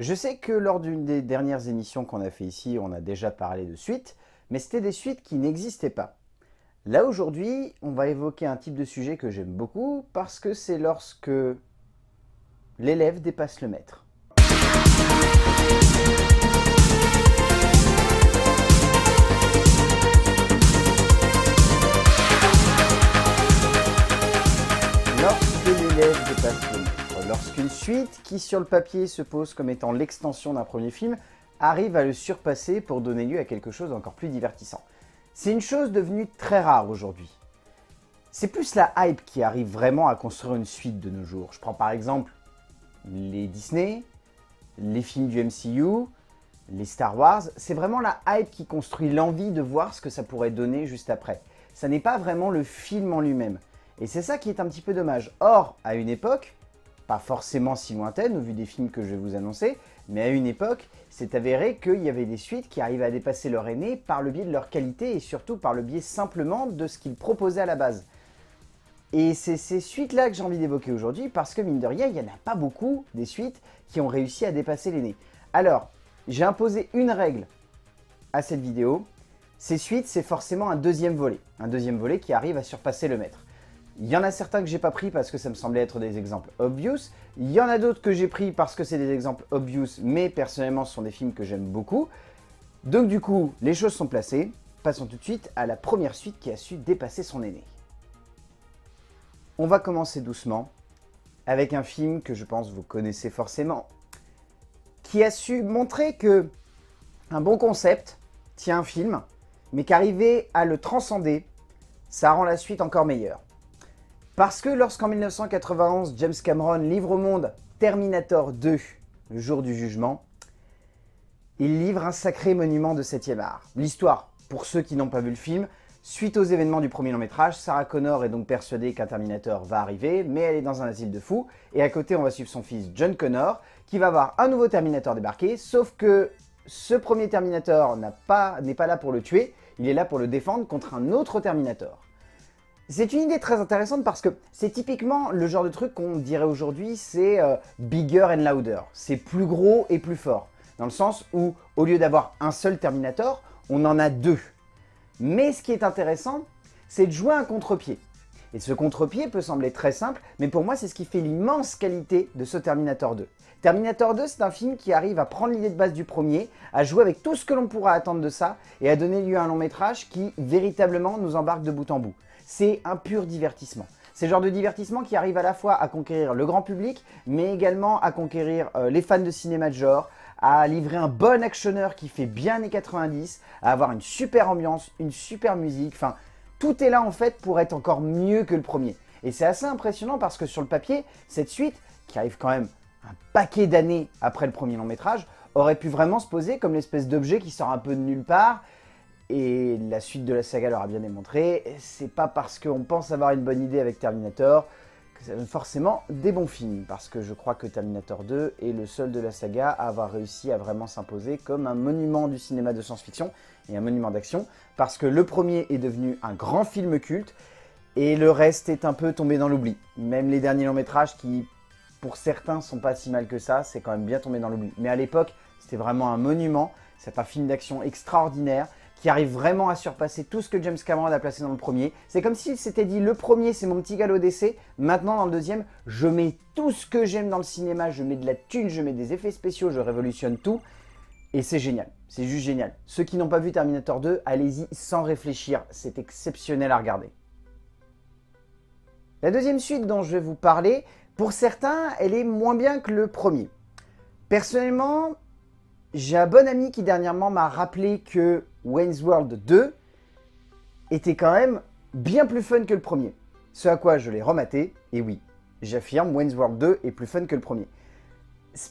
Je sais que lors d'une des dernières émissions qu'on a fait ici, on a déjà parlé de suites, mais c'était des suites qui n'existaient pas. Là aujourd'hui, on va évoquer un type de sujet que j'aime beaucoup parce que c'est lorsque l'élève dépasse le maître. Lorsque l'élève dépasse le maître, lorsqu'une suite qui sur le papier se pose comme étant l'extension d'un premier film arrive à le surpasser pour donner lieu à quelque chose d'encore plus divertissant. C'est une chose devenue très rare aujourd'hui. C'est plus la hype qui arrive vraiment à construire une suite de nos jours. Je prends par exemple les Disney, les films du MCU, les Star Wars. C'est vraiment la hype qui construit l'envie de voir ce que ça pourrait donner juste après. Ça n'est pas vraiment le film en lui-même. Et c'est ça qui est un petit peu dommage. Or, à une époque, pas forcément si lointaine au vu des films que je vais vous annoncer, mais à une époque, c'est avéré qu'il y avait des suites qui arrivaient à dépasser leur aîné par le biais de leur qualité et surtout par le biais simplement de ce qu'ils proposaient à la base. Et c'est ces suites-là que j'ai envie d'évoquer aujourd'hui parce que mine de rien, il n'y en a pas beaucoup des suites qui ont réussi à dépasser l'aîné. Alors, j'ai imposé une règle à cette vidéo. Ces suites, c'est forcément un deuxième volet qui arrive à surpasser le maître. Il y en a certains que j'ai pas pris parce que ça me semblait être des exemples obvious. Il y en a d'autres que j'ai pris parce que c'est des exemples obvious, mais personnellement ce sont des films que j'aime beaucoup. Donc du coup, les choses sont placées. Passons tout de suite à la première suite qui a su dépasser son aîné. On va commencer doucement avec un film que je pense vous connaissez forcément, qui a su montrer que un bon concept tient un film, mais qu'arriver à le transcender, ça rend la suite encore meilleure. Parce que lorsqu'en 1991, James Cameron livre au monde Terminator 2, le jour du jugement, il livre un sacré monument de 7e art. L'histoire, pour ceux qui n'ont pas vu le film, suite aux événements du premier long métrage, Sarah Connor est donc persuadée qu'un Terminator va arriver, mais elle est dans un asile de fous, et à côté on va suivre son fils John Connor, qui va voir un nouveau Terminator débarquer, sauf que ce premier Terminator n'est pas là pour le tuer, il est là pour le défendre contre un autre Terminator. C'est une idée très intéressante parce que c'est typiquement le genre de truc qu'on dirait aujourd'hui, c'est bigger and louder. C'est plus gros et plus fort. Dans le sens où, au lieu d'avoir un seul Terminator, on en a deux. Mais ce qui est intéressant, c'est de jouer un contre-pied. Et ce contre-pied peut sembler très simple, mais pour moi, c'est ce qui fait l'immense qualité de ce Terminator 2. Terminator 2, c'est un film qui arrive à prendre l'idée de base du premier, à jouer avec tout ce que l'on pourra attendre de ça, et à donner lieu à un long métrage qui, véritablement, nous embarque de bout en bout. C'est un pur divertissement. C'est le genre de divertissement qui arrive à la fois à conquérir le grand public, mais également à conquérir les fans de cinéma de genre, à livrer un bon actionneur qui fait bien les 90, à avoir une super ambiance, une super musique, enfin, tout est là en fait pour être encore mieux que le premier. Et c'est assez impressionnant parce que sur le papier, cette suite, qui arrive quand même un paquet d'années après le premier long métrage, aurait pu vraiment se poser comme l'espèce d'objet qui sort un peu de nulle part. Et la suite de la saga leur a bien démontré, c'est pas parce qu'on pense avoir une bonne idée avec Terminator que ça donne forcément des bons films. Parce que je crois que Terminator 2 est le seul de la saga à avoir réussi à vraiment s'imposer comme un monument du cinéma de science-fiction et un monument d'action. Parce que le premier est devenu un grand film culte et le reste est un peu tombé dans l'oubli. Même les derniers longs métrages qui, pour certains, sont pas si mal que ça, c'est quand même bien tombé dans l'oubli. Mais à l'époque, c'était vraiment un monument, c'est un film d'action extraordinaire, qui arrive vraiment à surpasser tout ce que James Cameron a placé dans le premier. C'est comme s'il s'était dit, le premier c'est mon petit galop d'essai, maintenant dans le deuxième, je mets tout ce que j'aime dans le cinéma, je mets de la thune, je mets des effets spéciaux, je révolutionne tout, et c'est génial, c'est juste génial. Ceux qui n'ont pas vu Terminator 2, allez-y sans réfléchir, c'est exceptionnel à regarder. La deuxième suite dont je vais vous parler, pour certains, elle est moins bien que le premier. Personnellement, j'ai un bon ami qui dernièrement m'a rappelé que Wayne's World 2 était quand même bien plus fun que le premier. Ce à quoi je l'ai rematé, et oui, j'affirme, Wayne's World 2 est plus fun que le premier.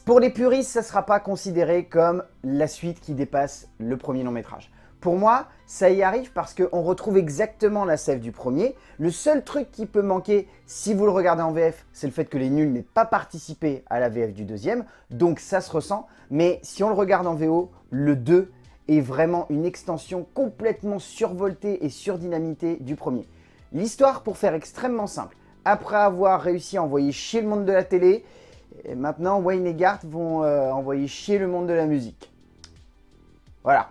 Pour les puristes, ça ne sera pas considéré comme la suite qui dépasse le premier long métrage. Pour moi, ça y arrive parce qu'on retrouve exactement la sève du premier. Le seul truc qui peut manquer, si vous le regardez en VF, c'est le fait que les nuls n'aient pas participé à la VF du deuxième. Donc ça se ressent. Mais si on le regarde en VO, le 2 est vraiment une extension complètement survoltée et surdynamité du premier. L'histoire, pour faire extrêmement simple, après avoir réussi à envoyer chier le monde de la télé, et maintenant Wayne et Garth vont envoyer chier le monde de la musique. Voilà.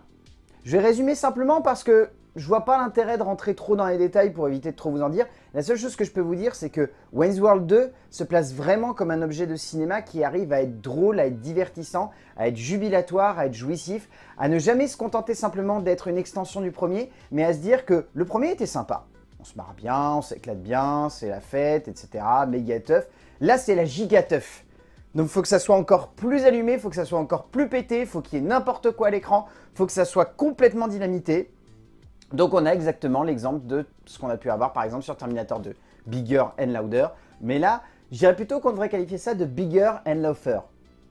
Je vais résumer simplement parce que je vois pas l'intérêt de rentrer trop dans les détails pour éviter de trop vous en dire. La seule chose que je peux vous dire, c'est que Wayne's World 2 se place vraiment comme un objet de cinéma qui arrive à être drôle, à être divertissant, à être jubilatoire, à être jouissif, à ne jamais se contenter simplement d'être une extension du premier, mais à se dire que le premier était sympa. On se marre bien, on s'éclate bien, c'est la fête, etc. Méga teuf. Là, c'est la giga teuf. Donc il faut que ça soit encore plus allumé, il faut que ça soit encore plus pété, il faut qu'il y ait n'importe quoi à l'écran, il faut que ça soit complètement dynamité. Donc on a exactement l'exemple de ce qu'on a pu avoir par exemple sur Terminator 2, Bigger and Louder. Mais là, je dirais plutôt qu'on devrait qualifier ça de Bigger and Louder,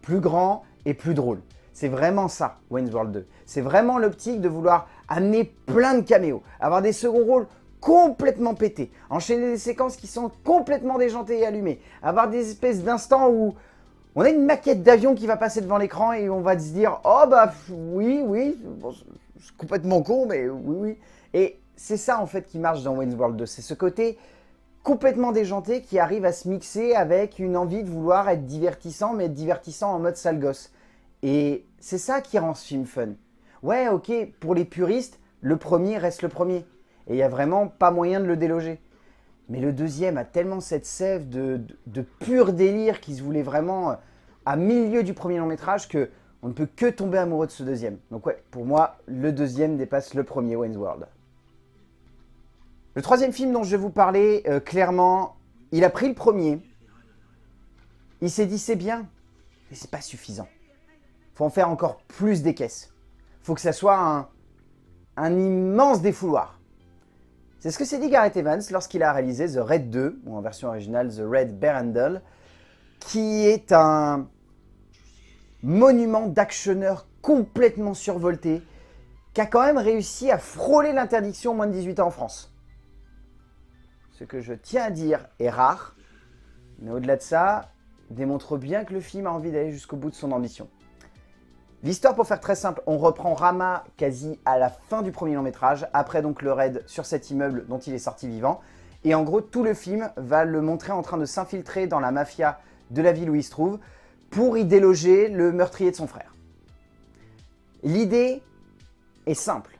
plus grand et plus drôle. C'est vraiment ça, Wayne's World 2. C'est vraiment l'optique de vouloir amener plein de caméos, avoir des seconds rôles complètement pétés, enchaîner des séquences qui sont complètement déjantées et allumées, avoir des espèces d'instants où on a une maquette d'avion qui va passer devant l'écran et on va se dire « Oh bah oui, bon, c'est complètement con, mais oui. » Et c'est ça en fait qui marche dans Wayne's World 2. C'est ce côté complètement déjanté qui arrive à se mixer avec une envie de vouloir être divertissant, mais être divertissant en mode sale gosse. Et c'est ça qui rend ce film fun. Ouais, ok, pour les puristes, le premier reste le premier. Et il n'y a vraiment pas moyen de le déloger. Mais le deuxième a tellement cette sève de pur délire qui se voulait vraiment à milieu du premier long métrage que on ne peut que tomber amoureux de ce deuxième. Donc ouais, pour moi, le deuxième dépasse le premier Wayne's World. Le troisième film dont je vais vous parler, clairement, il a pris le premier. Il s'est dit c'est bien, mais c'est pas suffisant. Faut en faire encore plus des caisses. Faut que ça soit un immense défouloir. C'est ce que s'est dit Gareth Evans lorsqu'il a réalisé The Raid 2, ou en version originale The Red Barrandal, qui est un monument d'actionneur complètement survolté, qui a quand même réussi à frôler l'interdiction aux moins de 18 ans en France. Ce que je tiens à dire est rare, mais au-delà de ça, démontre bien que le film a envie d'aller jusqu'au bout de son ambition. L'histoire, pour faire très simple, on reprend Rama quasi à la fin du premier long métrage, après donc le raid sur cet immeuble dont il est sorti vivant. Et en gros, tout le film va le montrer en train de s'infiltrer dans la mafia de la ville où il se trouve pour y déloger le meurtrier de son frère. L'idée est simple.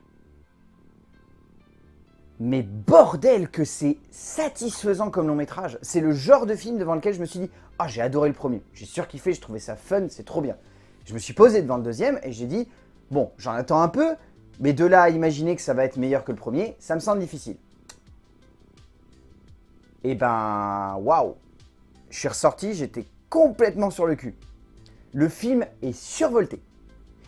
Mais bordel que c'est satisfaisant comme long métrage. C'est le genre de film devant lequel je me suis dit « Ah, j'ai adoré le premier, j'ai surkiffé, je trouvais ça fun, c'est trop bien ». Je me suis posé devant le deuxième et j'ai dit « Bon, j'en attends un peu, mais de là à imaginer que ça va être meilleur que le premier, ça me semble difficile. » Et ben, waouh! Je suis ressorti, j'étais complètement sur le cul. Le film est survolté.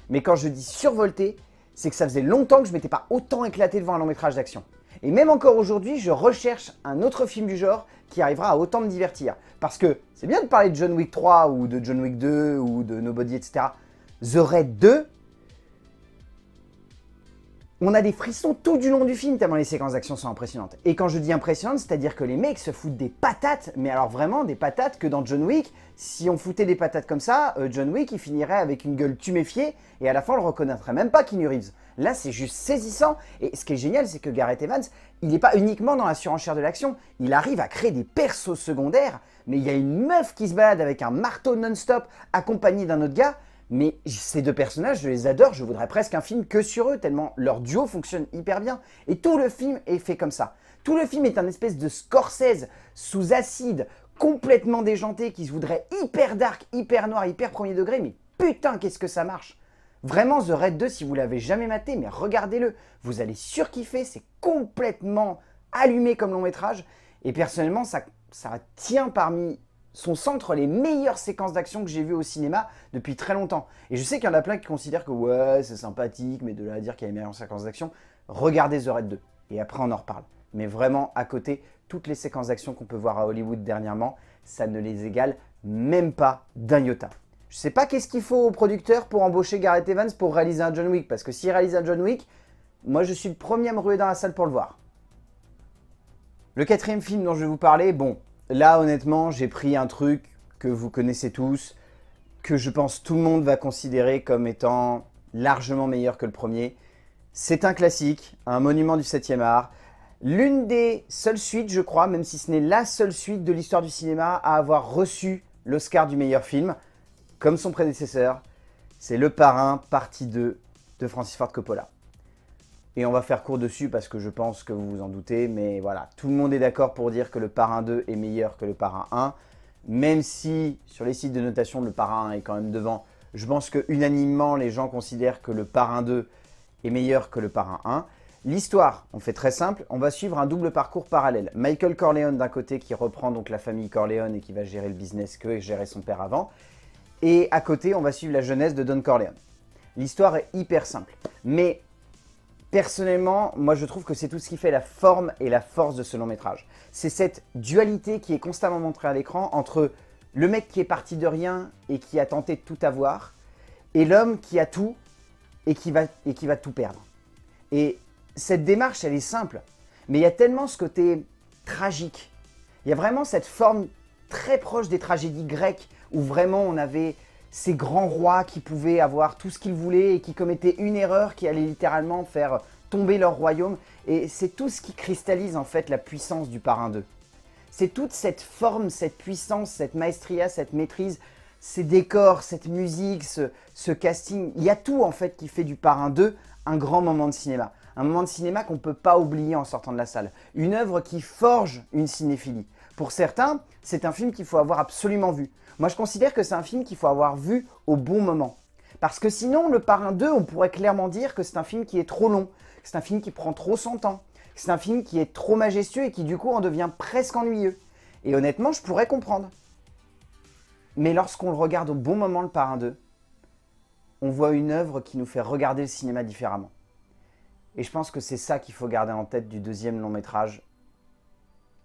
Mais quand je dis survolté, c'est que ça faisait longtemps que je ne m'étais pas autant éclaté devant un long métrage d'action. Et même encore aujourd'hui, je recherche un autre film du genre qui arrivera à autant me divertir. Parce que c'est bien de parler de John Wick 3 ou de John Wick 2 ou de Nobody, etc. The Raid 2, on a des frissons tout du long du film tellement les séquences d'action sont impressionnantes. Et quand je dis impressionnantes, c'est-à-dire que les mecs se foutent des patates, mais alors vraiment des patates que dans John Wick, si on foutait des patates comme ça, John Wick il finirait avec une gueule tuméfiée et à la fin on le reconnaîtrait même pas Keanu Reeves. Là c'est juste saisissant et ce qui est génial c'est que Gareth Evans, il n'est pas uniquement dans la surenchère de l'action, il arrive à créer des persos secondaires, mais il y a une meuf qui se balade avec un marteau non-stop accompagnée d'un autre gars. Mais ces deux personnages, je les adore, je voudrais presque un film que sur eux, tellement leur duo fonctionne hyper bien. Et tout le film est fait comme ça. Tout le film est un espèce de Scorsese sous acide, complètement déjanté, qui se voudrait hyper dark, hyper noir, hyper premier degré, mais putain qu'est-ce que ça marche! Vraiment, The Raid 2, si vous l'avez jamais maté, mais regardez-le, vous allez surkiffer, c'est complètement allumé comme long métrage. Et personnellement, ça tient parmi son centre les meilleures séquences d'action que j'ai vues au cinéma depuis très longtemps. Et je sais qu'il y en a plein qui considèrent que ouais, c'est sympathique, mais de là à dire qu'il y a les meilleures séquences d'action, regardez The Raid 2. Et après, on en reparle. Mais vraiment, à côté, toutes les séquences d'action qu'on peut voir à Hollywood dernièrement, ça ne les égale même pas d'un iota. Je sais pas qu'est-ce qu'il faut aux producteurs pour embaucher Gareth Evans pour réaliser un John Wick, parce que s'il réalise un John Wick, moi je suis le premier à me ruer dans la salle pour le voir. Le quatrième film dont je vais vous parler, bon, là honnêtement j'ai pris un truc que vous connaissez tous, que je pense tout le monde va considérer comme étant largement meilleur que le premier. C'est un classique, un monument du 7e art, l'une des seules suites je crois, même si ce n'est la seule suite de l'histoire du cinéma à avoir reçu l'Oscar du meilleur film, comme son prédécesseur, c'est Le Parrain, partie 2 de Francis Ford Coppola. Et on va faire court dessus parce que je pense que vous vous en doutez, mais voilà, tout le monde est d'accord pour dire que Le Parrain 2 est meilleur que Le Parrain 1, même si sur les sites de notation, Le Parrain 1 est quand même devant. Je pense que unanimement, les gens considèrent que Le Parrain 2 est meilleur que Le Parrain 1. L'histoire, on fait très simple, on va suivre un double parcours parallèle. Michael Corleone d'un côté qui reprend donc la famille Corleone et qui va gérer le business que gérait son père avant. Et à côté, on va suivre la jeunesse de Don Corleone. L'histoire est hyper simple. Mais personnellement, moi je trouve que c'est tout ce qui fait la forme et la force de ce long métrage. C'est cette dualité qui est constamment montrée à l'écran entre le mec qui est parti de rien et qui a tenté de tout avoir et l'homme qui a tout et qui va tout perdre. Et cette démarche, elle est simple, mais il y a tellement ce côté tragique. Il y a vraiment cette forme très proche des tragédies grecques où vraiment on avait ces grands rois qui pouvaient avoir tout ce qu'ils voulaient et qui commettaient une erreur qui allait littéralement faire tomber leur royaume. Et c'est tout ce qui cristallise en fait la puissance du Parrain 2. C'est toute cette forme, cette puissance, cette maestria, cette maîtrise, ces décors, cette musique, ce casting. Il y a tout en fait qui fait du Parrain 2 un grand moment de cinéma. Un moment de cinéma qu'on ne peut pas oublier en sortant de la salle. Une œuvre qui forge une cinéphilie. Pour certains, c'est un film qu'il faut avoir absolument vu. Moi, je considère que c'est un film qu'il faut avoir vu au bon moment. Parce que sinon, Le Parrain 2, on pourrait clairement dire que c'est un film qui est trop long, que c'est un film qui prend trop son temps, que c'est un film qui est trop majestueux et qui du coup en devient presque ennuyeux. Et honnêtement, je pourrais comprendre. Mais lorsqu'on le regarde au bon moment, Le Parrain 2, on voit une œuvre qui nous fait regarder le cinéma différemment. Et je pense que c'est ça qu'il faut garder en tête du deuxième long métrage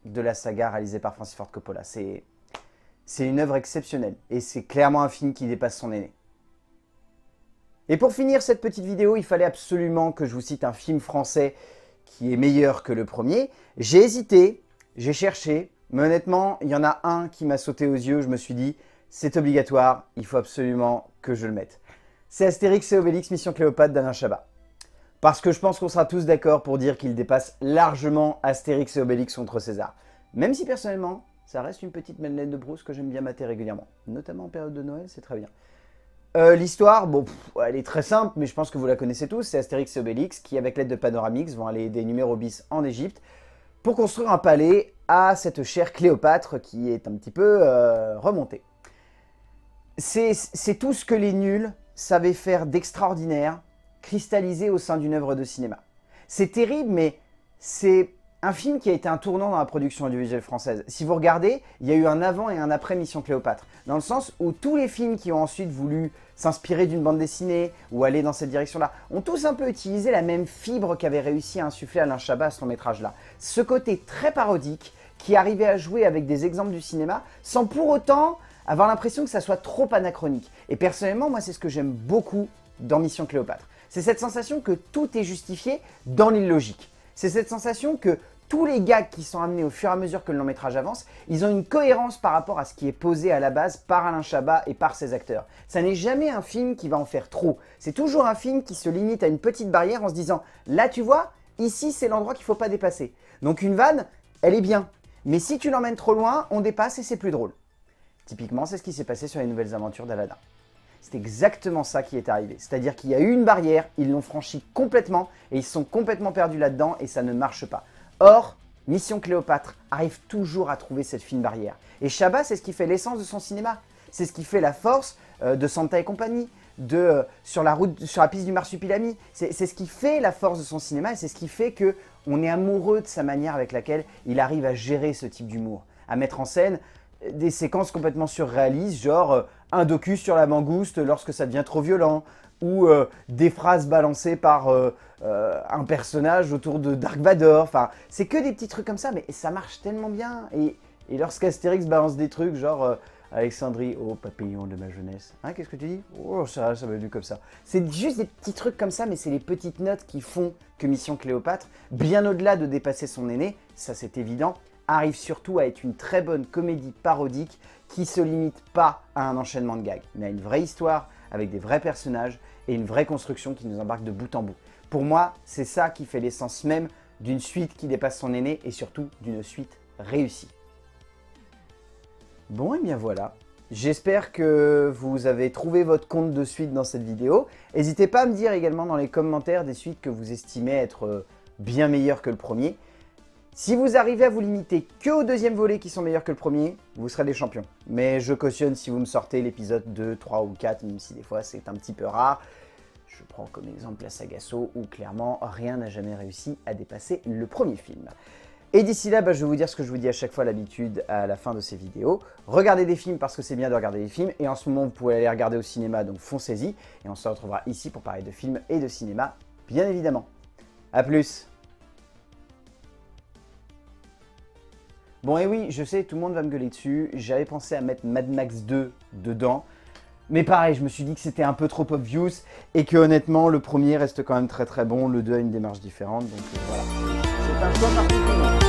de la saga réalisée par Francis Ford Coppola. C'est une œuvre exceptionnelle et c'est clairement un film qui dépasse son aîné. Et pour finir cette petite vidéo, il fallait absolument que je vous cite un film français qui est meilleur que le premier. J'ai hésité, j'ai cherché, mais honnêtement, il y en a un qui m'a sauté aux yeux. Je me suis dit, c'est obligatoire, il faut absolument que je le mette. C'est Astérix et Obélix, Mission Cléopâtre d'Alain Chabat. Parce que je pense qu'on sera tous d'accord pour dire qu'il dépasse largement Astérix et Obélix contre César. Même si personnellement, ça reste une petite Madeleine de Proust que j'aime bien mater régulièrement. Notamment en période de Noël, c'est très bien. L'histoire, bon, elle est très simple, mais je pense que vous la connaissez tous. C'est Astérix et Obélix qui, avec l'aide de Panoramix, vont aller aider Numéro Bis en Égypte pour construire un palais à cette chère Cléopâtre qui est un petit peu remontée. C'est tout ce que les nuls savaient faire d'extraordinaire, cristallisé au sein d'une œuvre de cinéma. C'est terrible, mais c'est un film qui a été un tournant dans la production audiovisuelle française. Si vous regardez, il y a eu un avant et un après Mission Cléopâtre, dans le sens où tous les films qui ont ensuite voulu s'inspirer d'une bande dessinée ou aller dans cette direction-là, ont tous un peu utilisé la même fibre qu'avait réussi à insuffler Alain Chabat à ce long métrage-là. Ce côté très parodique qui arrivait à jouer avec des exemples du cinéma sans pour autant avoir l'impression que ça soit trop anachronique. Et personnellement, moi, c'est ce que j'aime beaucoup dans Mission Cléopâtre. C'est cette sensation que tout est justifié dans l'illogique. C'est cette sensation que tous les gags qui sont amenés au fur et à mesure que le long métrage avance, ils ont une cohérence par rapport à ce qui est posé à la base par Alain Chabat et par ses acteurs. Ça n'est jamais un film qui va en faire trop. C'est toujours un film qui se limite à une petite barrière en se disant « Là, tu vois, ici, c'est l'endroit qu'il ne faut pas dépasser. » Donc une vanne, elle est bien. Mais si tu l'emmènes trop loin, on dépasse et c'est plus drôle. Typiquement, c'est ce qui s'est passé sur les nouvelles aventures d'Aladin. C'est exactement ça qui est arrivé. C'est-à-dire qu'il y a eu une barrière, ils l'ont franchie complètement et ils se sont complètement perdus là-dedans et ça ne marche pas. Or, Mission Cléopâtre arrive toujours à trouver cette fine barrière. Et Chabat, c'est ce qui fait l'essence de son cinéma. C'est ce qui fait la force de Santa et compagnie, sur la piste du Marsupilami. C'est ce qui fait la force de son cinéma et c'est ce qui fait qu'on est amoureux de sa manière avec laquelle il arrive à gérer ce type d'humour. À mettre en scène des séquences complètement surréalistes, genre un docu sur la mangouste lorsque ça devient trop violent, ou des phrases balancées par un personnage autour de Dark Vador. Enfin, c'est que des petits trucs comme ça, mais ça marche tellement bien. Et lorsqu'Astérix balance des trucs genre Alexandrie, oh papillon de ma jeunesse. Hein, qu'est-ce que tu dis? Oh, ça m'a venu comme ça. C'est juste des petits trucs comme ça, mais c'est les petites notes qui font que Mission Cléopâtre, bien au-delà de dépasser son aîné, ça c'est évident, arrive surtout à être une très bonne comédie parodique qui ne se limite pas à un enchaînement de gags, mais à une vraie histoire, avec des vrais personnages et une vraie construction qui nous embarque de bout en bout. Pour moi, c'est ça qui fait l'essence même d'une suite qui dépasse son aîné et surtout d'une suite réussie. Bon et bien voilà, J'espère que vous avez trouvé votre compte de suite dans cette vidéo. N'hésitez pas à me dire également dans les commentaires des suites que vous estimez être bien meilleures que le premier. Si vous arrivez à vous limiter que au deuxième volet qui sont meilleurs que le premier, vous serez des champions. Mais je cautionne si vous me sortez l'épisode 2, 3 ou 4, même si des fois c'est un petit peu rare. Je prends comme exemple la saga Saw où clairement rien n'a jamais réussi à dépasser le premier film. Et d'ici là, je vais vous dire ce que je vous dis à chaque fois à l'habitude à la fin de ces vidéos. Regardez des films parce que c'est bien de regarder des films. Et en ce moment, vous pouvez aller regarder au cinéma, donc foncez-y. Et on se retrouvera ici pour parler de films et de cinéma, bien évidemment. A plus! Bon, et oui, je sais, tout le monde va me gueuler dessus. J'avais pensé à mettre Mad Max 2 dedans. Mais pareil, je me suis dit que c'était un peu trop obvious. Et que honnêtement, le premier reste quand même très très bon. Le 2 a une démarche différente. Donc voilà. C'est un choix particulier.